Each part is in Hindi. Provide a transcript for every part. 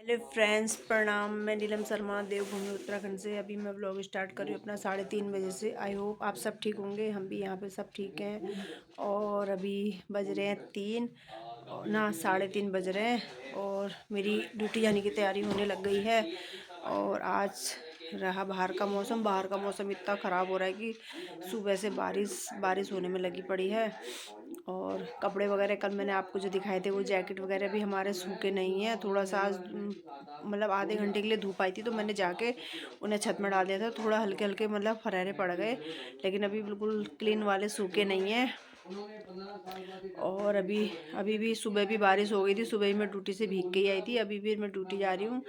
हेलो फ्रेंड्स, प्रणाम। मैं नीलम शर्मा देवभूमि उत्तराखंड से। अभी मैं व्लॉग स्टार्ट कर रही हूँ अपना 3:30 बजे से। आई होप आप सब ठीक होंगे। हम भी यहाँ पे सब ठीक हैं। और अभी बज रहे हैं 3 ना 3:30 बज रहे हैं और मेरी ड्यूटी जाने की तैयारी होने लग गई है। और आज रहा बाहर का मौसम इतना ख़राब हो रहा है कि सुबह से बारिश बारिश होने में लगी पड़ी है। और कपड़े वगैरह कल मैंने आपको जो दिखाए थे वो जैकेट वगैरह भी हमारे सूखे नहीं हैं। थोड़ा सा आज मतलब आधे घंटे के लिए धूप आई थी तो मैंने जाके उन्हें छत में डाल दिया था। थोड़ा हल्के हल्के मतलब फरारे पड़ गए, लेकिन अभी बिल्कुल क्लीन वाले सूखे नहीं हैं। और अभी अभी भी सुबह भी बारिश हो गई थी। सुबह ही मैं ड्यूटी से भीग के ही आई थी। अभी भी मैं ड्यूटी जा रही हूँ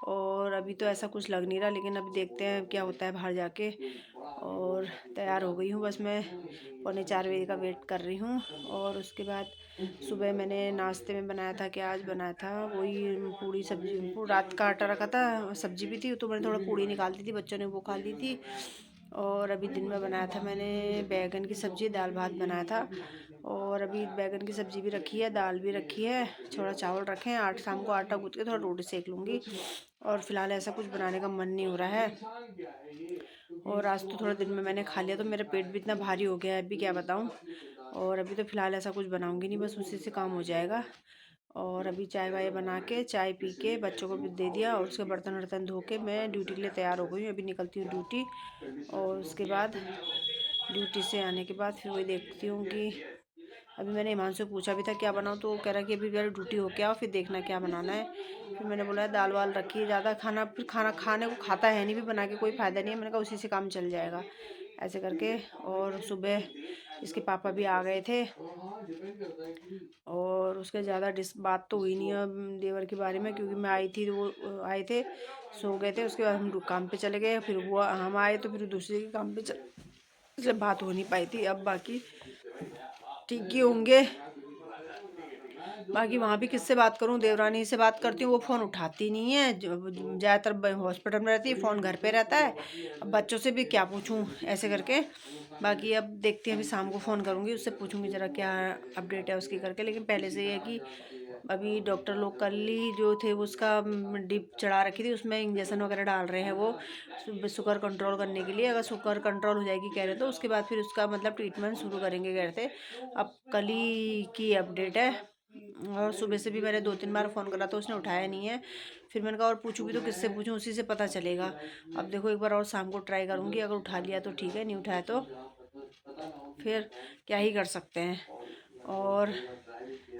और अभी तो ऐसा कुछ लग नहीं रहा, लेकिन अभी देखते हैं क्या होता है बाहर जाके। और तैयार हो गई हूँ, बस मैं 3:45 बजे का वेट कर रही हूँ। और उसके बाद सुबह मैंने नाश्ते में बनाया था, क्या आज बनाया था, वही पूड़ी सब्जी। रात का आटा रखा था, सब्जी भी थी तो मैंने थोड़ा पूड़ी निकाल दी थी, बच्चों ने वो खा ली थी। और अभी दिन में बनाया था मैंने बैगन की सब्ज़ी, दाल भात बनाया था। और अभी बैगन की सब्ज़ी भी रखी है, दाल भी रखी है, थोड़ा चावल रखे हैं। शाम को आटा गूँथ के थोड़ा रोटी सेक लूँगी। और फिलहाल ऐसा कुछ बनाने का मन नहीं हो रहा है। और आज तो थोड़ा दिन में मैंने खा लिया तो मेरा पेट भी इतना भारी हो गया है, अभी क्या बताऊँ। और अभी तो फ़िलहाल ऐसा कुछ बनाऊँगी नहीं, बस उसी से काम हो जाएगा। और अभी चाय वाय बना के, चाय पी के बच्चों को भी दे दिया और उसके बर्तन वर्तन धो के मैं ड्यूटी के लिए तैयार हो गई हूँ। अभी निकलती हूँ ड्यूटी। और उसके बाद ड्यूटी से आने के बाद फिर वही देखती हूँ कि अभी मैंने हिमांशु से पूछा भी था क्या बनाऊँ, तो वो कह रहा कि अभी मेरी ड्यूटी हो के आओ फिर देखना क्या बनाना है। फिर मैंने बोला दाल वाल रखी है, ज़्यादा खाना फिर खाना खाने को खाता है नहीं, भी बना के कोई फ़ायदा नहीं है। मैंने कहा उसी से काम चल जाएगा ऐसे करके। और सुबह इसके पापा भी आ गए थे और उसके ज़्यादा डिस बात तो हुई नहीं है देवर के बारे में, क्योंकि मैं आई थी तो वो आए थे, सो गए थे। उसके बाद हम काम पे चले गए, फिर वो हम आए तो फिर दूसरे के काम पे इसलिए बात हो नहीं पाई थी। अब बाकी ठीक ही होंगे। बाकी वहाँ भी किससे बात करूँ, देवरानी से बात करती हूँ, वो फ़ोन उठाती नहीं है। ज़्यादातर हॉस्पिटल में रहती है, फ़ोन घर पे रहता है। अब बच्चों से भी क्या पूछूँ ऐसे करके। बाकी अब देखते हैं, अभी शाम को फ़ोन करूँगी, उससे पूछूँगी ज़रा क्या अपडेट है उसकी करके। लेकिन पहले से ये है कि अभी डॉक्टर लोग कल ही जो थे वो उसका डिप चढ़ा रखी थी, उसमें इंजेक्शन वगैरह डाल रहे हैं वो शुगर कंट्रोल करने के लिए। अगर शुगर कंट्रोल हो जाएगी कह रहे तो उसके बाद फिर उसका मतलब ट्रीटमेंट शुरू करेंगे कह रहे थे। अब कल ही की अपडेट है। और सुबह से भी मैंने 2-3 बार फ़ोन करा तो उसने उठाया नहीं है। फिर मैंने कहा और पूछूँ भी तो किससे पूछूँ, उसी से पता चलेगा। अब देखो एक बार और शाम को ट्राई करूँगी, अगर उठा लिया तो ठीक है, नहीं उठाया तो फिर क्या ही कर सकते हैं। और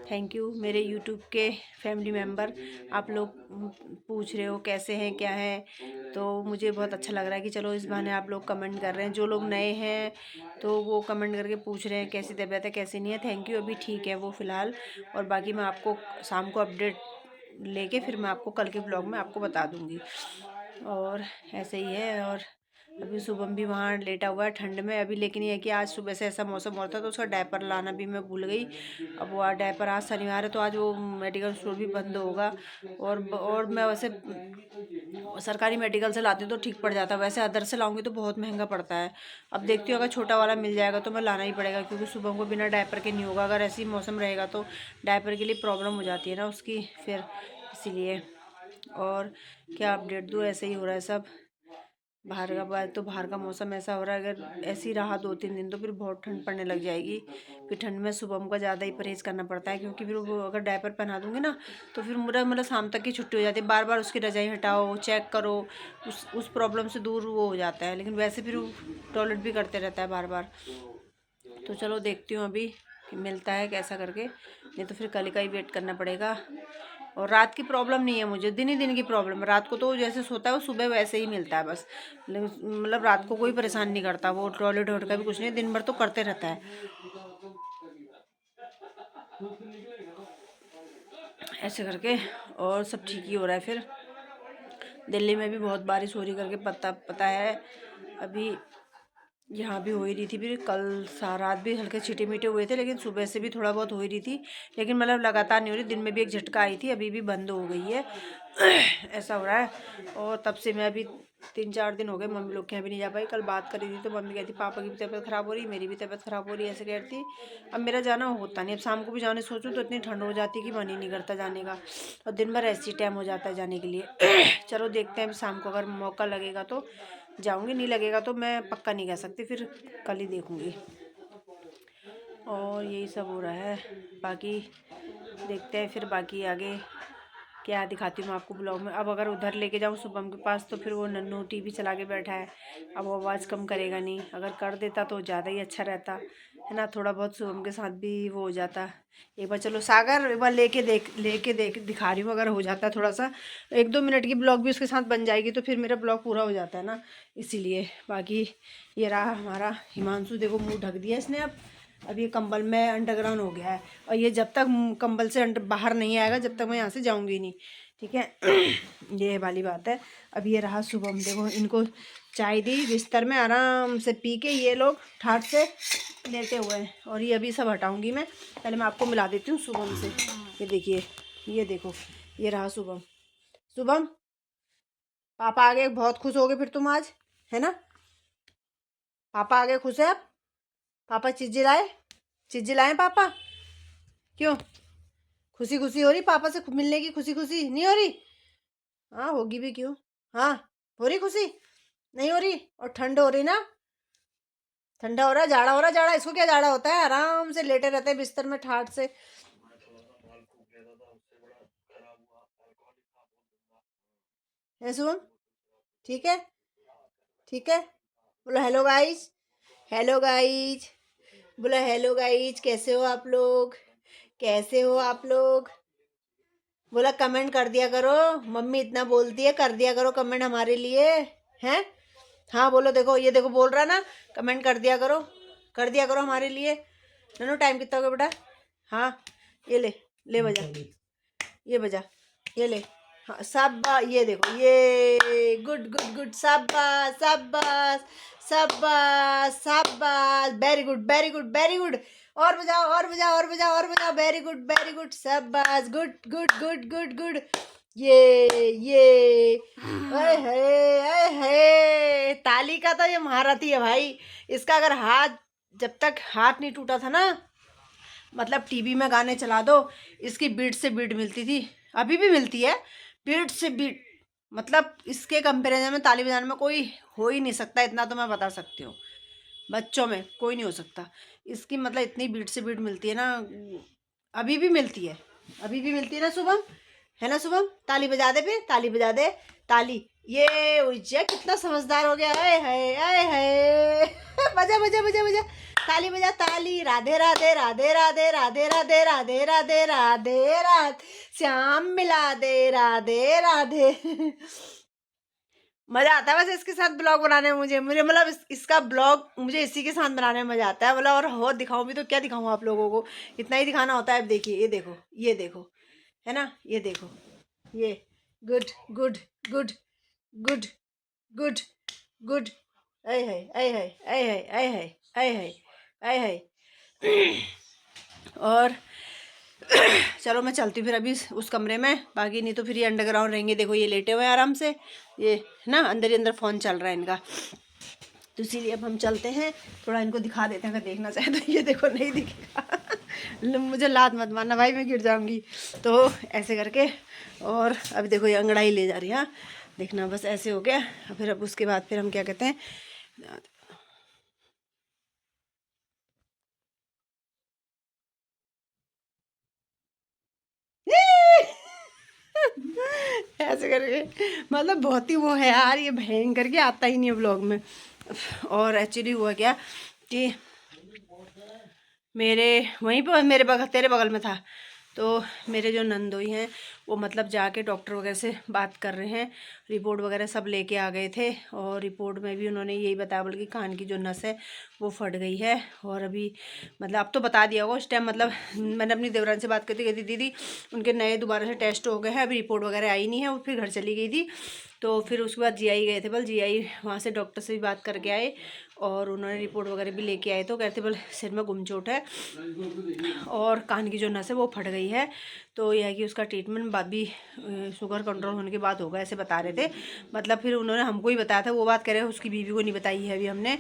थैंक यू मेरे यूट्यूब के फैमिली मेम्बर, आप लोग पूछ रहे हो कैसे हैं क्या हैं, तो मुझे बहुत अच्छा लग रहा है कि चलो इस बहाने आप लोग कमेंट कर रहे हैं। जो लोग नए हैं तो वो कमेंट करके पूछ रहे हैं कैसी तबीयत है कैसी नहीं है। थैंक यू, अभी ठीक है वो फ़िलहाल। और बाकी मैं आपको शाम को अपडेट लेके फिर मैं आपको कल के ब्लॉग में आपको बता दूँगी। और ऐसे ही है। और अभी शुभम भी वहाँ लेटा हुआ है ठंड में अभी, लेकिन ये है कि आज सुबह से ऐसा मौसम हो रहा था तो उसका डायपर लाना भी मैं भूल गई। अब वो डायपर आज शनिवार है तो आज वो मेडिकल स्टोर भी बंद होगा। और मैं वैसे सरकारी मेडिकल से लाती हूँ तो ठीक पड़ जाता है, वैसे अदर से लाऊंगी तो बहुत महंगा पड़ता है। अब देखती हूँ अगर छोटा वाला मिल जाएगा तो मैं लाना ही पड़ेगा, क्योंकि सुबह को बिना डायपर के नहीं होगा। अगर ऐसे ही मौसम रहेगा तो डायपर के लिए प्रॉब्लम हो जाती है ना उसकी, फिर इसीलिए। और क्या अपडेट दूँ, ऐसे ही हो रहा है सब। बाहर का मौसम ऐसा हो रहा है, अगर ऐसे ही रहा 2-3 दिन तो फिर बहुत ठंड पड़ने लग जाएगी। फिर ठंड में सुबह का ज़्यादा ही परहेज़ करना पड़ता है, क्योंकि फिर वो अगर डायपर पहना दूँगी ना तो फिर मेरा मतलब शाम तक की छुट्टी हो जाती है। बार बार उसकी रजाई हटाओ, चेक करो, उस प्रॉब्लम से दूर वो हो जाता है। लेकिन वैसे फिर वो टॉयलेट भी करते रहता है बार बार। तो चलो देखती हूँ अभी कि मिलता है कैसा करके, नहीं तो फिर कल का ही वेट करना पड़ेगा। और रात की प्रॉब्लम नहीं है मुझे, दिन ही दिन की प्रॉब्लम है। रात को तो जैसे सोता है वो सुबह वैसे ही मिलता है बस। मतलब रात को कोई परेशान नहीं करता, वो टॉयलेट वॉयलेट का भी कुछ नहीं, दिन भर तो करते रहता है ऐसे करके। और सब ठीक ही हो रहा है। फिर दिल्ली में भी बहुत बारिश हो रही करके पता पता है। अभी यहाँ भी हो ही रही थी, फिर कल रात भी हल्के छिटे मीटे हुए थे, लेकिन सुबह से भी थोड़ा बहुत हो ही रही थी। लेकिन मतलब लगातार नहीं हो रही, दिन में भी एक झटका आई थी, अभी भी बंद हो गई है। ऐसा हो रहा है। और तब से मैं अभी 3-4 दिन हो गए मम्मी लोग के यहाँ भी नहीं जा पाई। कल बात करी थी तो मम्मी कहती पापा की भी तबीयत ख़राब हो रही, मेरी भी तबीयत ख़राब हो रही है, ऐसे कहती। अब मेरा जाना होता नहीं, अब शाम को भी जाने सोचूं तो इतनी ठंड हो जाती है कि मन ही नहीं करता जाने का, और दिन भर ऐसी टाइम हो जाता है जाने के लिए। चलो देखते हैं अभी शाम को, अगर मौका लगेगा तो जाऊँगी, नहीं लगेगा तो मैं पक्का नहीं कह सकती, फिर कल ही देखूँगी। और यही सब हो रहा है। बाकी देखते हैं फिर बाकी आगे क्या दिखाती हूँ मैं आपको ब्लॉग में। अब अगर उधर लेके जाऊँ शुभम के पास तो फिर वो नन्नू टीवी चला के बैठा है, अब वो आवाज़ कम करेगा नहीं, अगर कर देता तो ज़्यादा ही अच्छा रहता है ना, थोड़ा बहुत शुभम के साथ भी वो हो जाता। एक बार चलो सागर एक बार लेके देख दिखा रही हूँ, अगर हो जाता है थोड़ा सा 1-2 मिनट की ब्लॉग भी उसके साथ बन जाएगी तो फिर मेरा ब्लॉग पूरा हो जाता है ना, इसीलिए। बाकी ये रहा हमारा हिमांशु, देखो मुँह ढक दिया इसने। अब ये कंबल में अंडरग्राउंड हो गया है, और ये जब तक कंबल से बाहर नहीं आएगा जब तक मैं यहाँ से जाऊँगी नहीं, ठीक है। ये वाली बात है। अब ये रहा शुभम, देखो इनको चाय दी, बिस्तर में आराम से पी के ये लोग ठाट से लेटे हुए हैं, और ये अभी सब हटाऊंगी मैं। पहले मैं आपको मिला देती हूँ शुभम से। ये देखिए, ये देखो, ये रहा शुभम। शुभम, पापा आ गए, बहुत खुश हो गए फिर तुम आज, है ना? पापा आ गए, खुश है आप? पापा चीज़ लाए पापा? क्यों खुशी खुशी हो रही पापा से मिलने की? खुशी खुशी नहीं हो रही? हाँ होगी भी, क्यों? हाँ हो रही खुशी, नहीं हो रही? और ठंड हो रही ना, ठंडा हो रहा है, जाड़ा हो रहा है। जाड़ा इसको क्या जाड़ा होता है, आराम से लेटे रहते हैं बिस्तर में ठाट से। है शुभम? ठीक है, ठीक है। बोलो हेलो गाइज, हेलो गाइज, बोलो हेलो गाइज, कैसे हो आप लोग, कैसे हो आप लोग? बोला कमेंट कर दिया करो, मम्मी इतना बोलती है, कर दिया करो कमेंट हमारे लिए, हैं? हाँ बोलो, देखो ये देखो बोल रहा ना, कमेंट कर दिया करो, कर दिया करो हमारे लिए। ननू टाइम कितना हो गया बेटा? हाँ ये ले, ले बजा, ये बजा, ये ले। हाँ शाबाश, ये देखो, ये गुड गुड गुड, शाबाश शाबाश शाबाश शाबाश, very good very good very good. और बजाओ और बजाओ और बजाओ और बजाओ, वेरी गुड शाबाश, good good good good good. ये अरे है ताली का तो ये महारथी है भाई। इसका अगर हाथ, जब तक हाथ नहीं टूटा था ना, मतलब टीवी में गाने चला दो, इसकी बीट से बीट मिलती थी, अभी भी मिलती है, बीट से बीट। मतलब इसके कंपैरिजन में ताली बजाने में कोई हो ही नहीं सकता, इतना तो मैं बता सकती हूँ, बच्चों में कोई नहीं हो सकता इसकी। मतलब इतनी बीट से बीट मिलती है ना, अभी भी मिलती है, अभी भी मिलती है ना शुभम, है ना शुभम? ताली बजा दे पे, ताली बजा दे, ताली। ये उज्जै कितना समझदार हो गया है, आए है। बजा बजा बजा बजा, ताली बजा, ताली। राधे राधे राधे राधे राधे राधे राधे राधे राधे राधे, श्याम मिला दे, राधे राधे। मजा आता है वैसे इसके साथ ब्लॉग बनाने में, मुझे मुझे मतलब इसका ब्लॉग मुझे इसी के साथ बनाने में मजा आता है। मतलब और हो दिखाऊं भी तो क्या दिखाऊं आप लोगों को, इतना ही दिखाना होता है। अब देखिए, ये देखो, ये देखो, है ना, ये देखो, ये good good good good good good. ऐ है ऐ है ऐ है ऐ है ऐ है ऐ है। और चलो मैं चलती हूँ फिर अभी उस कमरे में, बाकी नहीं तो फिर ये अंडरग्राउंड रहेंगे। देखो ये लेटे हुए हैं आराम से, ये ना अंदर ही अंदर फ़ोन चल रहा है इनका, तो इसीलिए अब हम चलते हैं, थोड़ा इनको दिखा देते हैं, अगर देखना चाहे तो। ये देखो नहीं दिखेगा। मुझे लात मत मारना भाई, मैं गिर जाऊंगी। तो ऐसे करके, और अभी देखो ये अंगड़ाई ले जा रही है, देखना बस ऐसे हो गया। फिर अब उसके बाद फिर हम क्या कहते हैं, ऐसे करके। मतलब बहुत ही वो है यार, ये भयंकर के आता ही नहीं है ब्लॉग में। और एक्चुअली हुआ क्या कि मेरे वहीं पर, मेरे बगल, तेरे बगल में था, तो मेरे जो नंदोई हैं वो मतलब जाके डॉक्टर वगैरह से बात कर रहे हैं, रिपोर्ट वगैरह सब लेके आ गए थे। और रिपोर्ट में भी उन्होंने यही बताया, बल्कि कान की जो नस है वो फट गई है। और अभी मतलब अब तो बता दिया होगा, उस टाइम मतलब मैंने अपनी देवरान से बात करती, कहती दीदी उनके नए दोबारा से टेस्ट हो गए हैं, अभी रिपोर्ट वगैरह आई नहीं है, वो फिर घर चली गई थी। तो फिर उसके बाद जीआई गए थे, बल जीआई वहाँ से डॉक्टर से भी बात करके आए और उन्होंने रिपोर्ट वगैरह भी लेके आए। तो कहते बल सिर में गुमचोट है और कान की जो नस है वो फट गई है, तो यह है कि उसका ट्रीटमेंट बाद भी शुगर कंट्रोल होने के बाद होगा, ऐसे बता रहे थे। मतलब फिर उन्होंने हमको ही बताया था, वो बात कह रहे हैं उसकी बीवी को नहीं बताई है अभी हमने,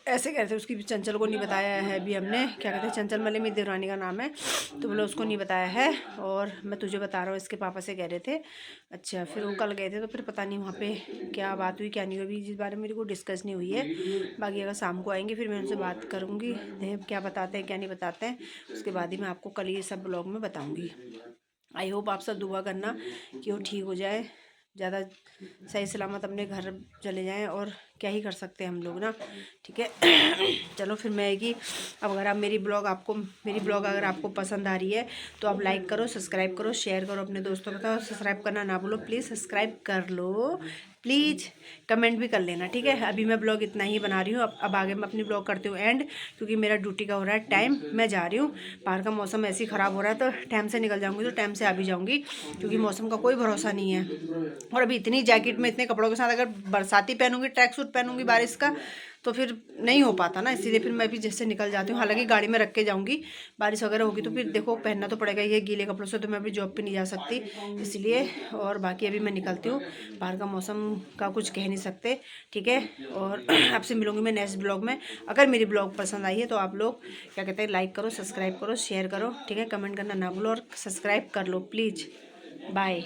ऐसे कह रहे थे। उसकी चंचल को नहीं बताया है अभी हमने, क्या कहते हैं, चंचल मले मेरी देवरानी का नाम है, तो बोले उसको नहीं बताया है और मैं तुझे बता रहा हूँ, इसके पापा से कह रहे थे। अच्छा, फिर वो कल गए थे तो फिर पता नहीं वहाँ पे क्या बात हुई क्या नहीं हुई, अभी जिस बारे में मेरे को डिस्कस नहीं हुई है। बाकी अगर शाम को आएंगे फिर मैं उनसे बात करूँगी, क्या बताते हैं क्या नहीं बताते हैं, उसके बाद ही मैं आपको कल ये सब ब्लॉग में बताऊँगी। आई होप आप सब दुआ करना कि वो ठीक हो जाए, ज़्यादा सही सलामत अपने घर चले जाएं, और क्या ही कर सकते हैं हम लोग ना, ठीक है। चलो फिर मैं कि अब अगर आप मेरी ब्लॉग अगर आपको पसंद आ रही है तो आप लाइक करो, सब्सक्राइब करो, शेयर करो अपने दोस्तों के साथ, सब्सक्राइब करना ना भूलो प्लीज़, सब्सक्राइब कर लो प्लीज़, कमेंट भी कर लेना, ठीक है। अभी मैं ब्लॉग इतना ही बना रही हूँ, अब आगे मैं अपनी ब्लॉग करती हूँ एंड, क्योंकि मेरा ड्यूटी का हो रहा है टाइम, मैं जा रही हूँ। बाहर का मौसम ऐसे ही ख़राब हो रहा है तो टाइम से निकल जाऊँगी तो टाइम से आ भी जाऊँगी, क्योंकि मौसम का कोई भरोसा नहीं है। और अभी इतनी जैकेट में इतने कपड़ों के साथ अगर बरसाती पहनूंगी, ट्रैक सूट पहनूंगी बारिश का, तो फिर नहीं हो पाता ना, इसीलिए फिर मैं भी जैसे निकल जाती हूँ। हालांकि गाड़ी में रख के जाऊँगी, बारिश वगैरह होगी तो फिर देखो पहनना तो पड़ेगा, ये गीले कपड़ों से तो मैं अभी जॉब पे नहीं जा सकती, इसलिए। और बाकी अभी मैं निकलती हूँ, बाहर का मौसम का कुछ कह नहीं सकते, ठीक है। और आपसे मिलूंगी मैं नेक्स्ट ब्लॉग में। अगर मेरी ब्लॉग पसंद आई है तो आप लोग क्या कहते हैं, लाइक करो, सब्सक्राइब करो, शेयर करो, ठीक है, कमेंट करना ना भूलो और सब्सक्राइब कर लो प्लीज़। बाय।